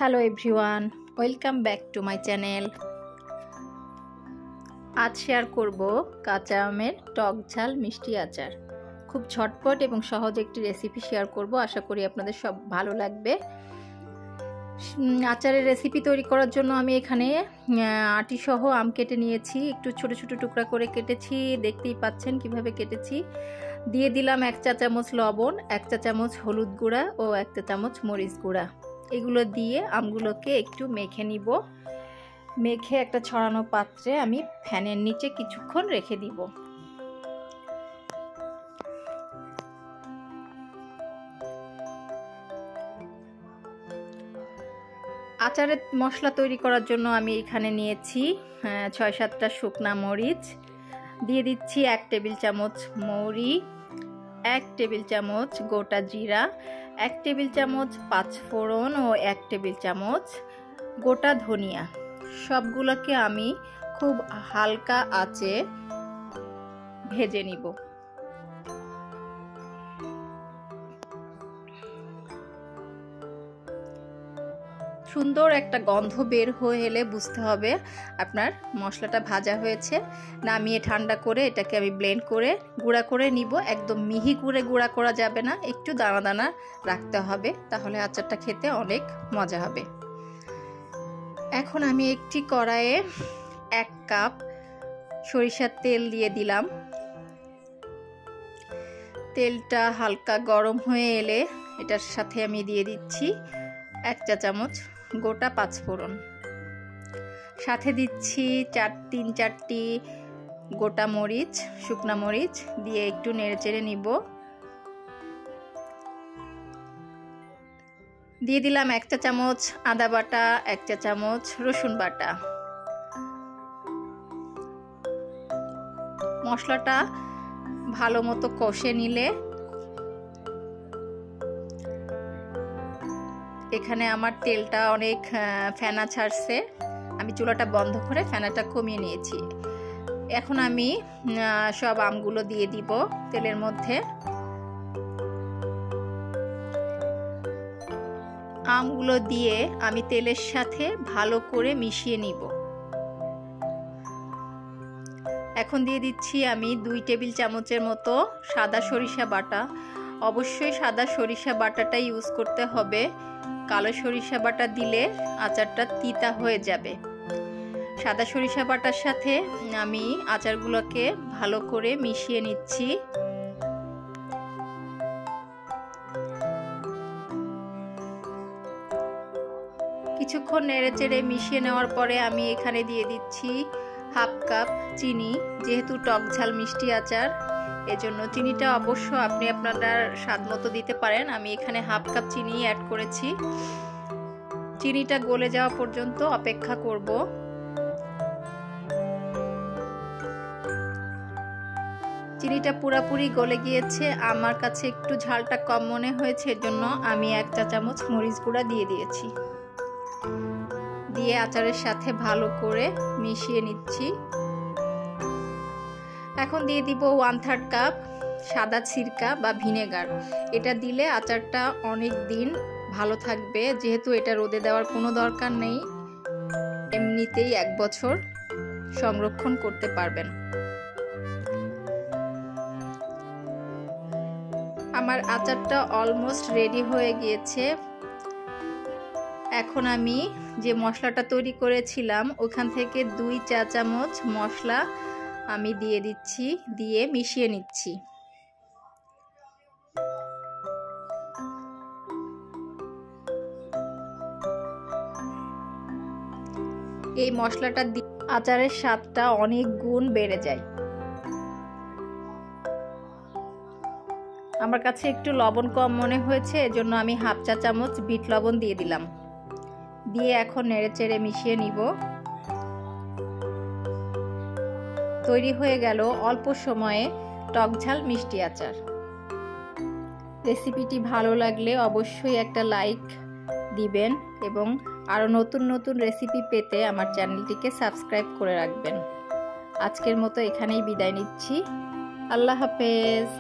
Hello everyone, welcome back to my channel. আজ share করব কাঁচা আমের টক ঝাল মিষ্টি আচার। খুব ঝটপট এবং সহজ একটি রেসিপি শেয়ার করব, আশা করি আপনাদের সব ভালো লাগবে। আচারের রেসিপি তৈরি করার জন্য আমি এখানে আটি সহ আম কেটে নিয়েছি, একটু ছোট ছোট টুকরা করে কেটেছি, দেখতেই পাচ্ছেন কিভাবে কেটেছি। দিয়ে দিলাম 1 চা চামচ লবণ, 1 চা চামচ হলুদ গুঁড়া ও 1 চা চামচ মরিচ গুঁড়া। এগুলো দিয়ে আমগুলোকে একটু মেখে নিব। মেখে একটা ছড়ানো পাত্রে আমি ফ্যানের নিচে কিছুক্ষণ রেখে দিব। আচারের মশলা তৈরি করার জন্য আমি এখানে নিয়েছি 6-7টা শুকনা মরিচ, দিয়ে দিচ্ছি 1 টেবিল চামচ মৌরি, 1 টেবিল চামচ গোটা জিরা, 1 টেবিল চামচ পাঁচফোড়ন ও 1 টেবিল চামচ গোটা ধনিয়া। সবগুলোকে আমি খুব হালকা আঁচে ভেজে নিব। সুন্দর একটা গন্ধ বের হয়ে এলে বুঝতে হবে আপনার মশলাটা ভাজা হয়েছে। নামিয়ে ঠান্ডা করে এটাকে আমি ব্লেন্ড করে গুঁড়া করে নিব। একদম মিহি করে গুঁড়া করা যাবে না, একটু দানা দানা রাখতে হবে, তাহলে আচারটা খেতে অনেক মজা হবে। এখন আমি একটি কড়াইয়ে 1 কাপ সরিষার তেল দিয়ে দিলাম। তেলটা হালকা গরম হয়ে এলে এটার সাথে আমি দিয়ে দিচ্ছি 1 চা চামচ গোটা পাঁচফোড়ন, সাথে দিচ্ছি 3-4টি গোটা মরিচ, শুকনা মরিচ দিয়ে একটু নেড়েচেড়ে নিব। দিয়ে দিলাম 1 চা চামচ আদা বাটা, 1 চা চামচ রসুন বাটা। মশলাটা ভালো মতো কষে নিলে এখানে আমার তেলটা অনেক ফেনা ছাড়ছে, আমি চুলাটা বন্ধ করে ফেনাটা কমিয়ে নিয়েছি। এখন আমি সব আমগুলো দিয়ে দিব তেলের মধ্যে। আমগুলো দিয়ে আমি তেলের সাথে ভালো করে মিশিয়ে নিব। এখন দিয়ে দিচ্ছি আমি 2 টেবিল চামচের মতো সাদা সরিষা বাটা। অবশ্যই সাদা সরিষা বাটাটা ইউজ করতে হবে, কালো সরিষা বাটা দিলে আচারটা তিতা হয়ে যাবে। সাদা সরিষা বাটার সাথে আমি আচারগুলোকে ভালো করে মিশিয়ে নিচ্ছি। কিছুক্ষণ নেড়েচেড়ে মিশিয়ে নেওয়ার পরে আমি এখানে দিয়ে দিচ্ছি 1/2 কাপ চিনি। যেহেতু টক ঝাল মিষ্টি আচার, এজন্য চিনিটা অবশ্য আপনি আপনার স্বাদ মতো দিতে পারেন। আমি এখানে 1/2 কাপ চিনি অ্যাড করেছি। চিনিটা গলে যাওয়া পর্যন্ত অপেক্ষা করব। চিনিটা পুরোপুরি গলে গিয়েছে, আমার কাছে একটু ঝালটা কম মনে হয়েছে, এজন্য আমি 1 চা চামচ মরিচ গুঁড়া দিয়ে দিয়েছি। দিয়ে আচারের সাথে ভালো করে মিশিয়ে নিচ্ছি। এখন দিয়ে দিব 1/3 কাপ সাদা সিরকা বা ভিনেগার। এটা দিলে আচারটা অনেক দিন ভালো থাকবে, যেহেতু এটা রোদে দেওয়ার কোনো দরকার নেই, এমনিতেই 1 বছর সংরক্ষণ করতে পারবেন। আমার আচারটা অলমোস্ট রেডি হয়ে গিয়েছে। এখন আমি যে মশলাটা তৈরি করেছিলাম ওখান থেকে 2 চা চামচ মশলা আমি দিয়ে দিচ্ছি, দিয়ে মিশিয়ে নিচ্ছি। এই মশলাটা দিয়ে আচারের স্বাদটা অনেক গুণ বেড়ে যায়। আমার কাছে একটু লবণ কম মনে হয়েছে, এজন্য আমি 1/2 চা চামচ বিট লবণ দিয়ে দিলাম। দিয়ে এখন নেড়েচেড়ে মিশিয়ে নিব। তৈরি হয়ে গেল অল্প সময়ে টক ঝাল মিষ্টি আচার। রেসিপিটি ভালো লাগলে অবশ্যই একটা লাইক দিবেন এবং আরও নতুন নতুন রেসিপি পেতে আমার চ্যানেলটিকে সাবস্ক্রাইব করে রাখবেন। আজকের মতো এখানেই বিদায় নিচ্ছি। আল্লাহ হাফেজ।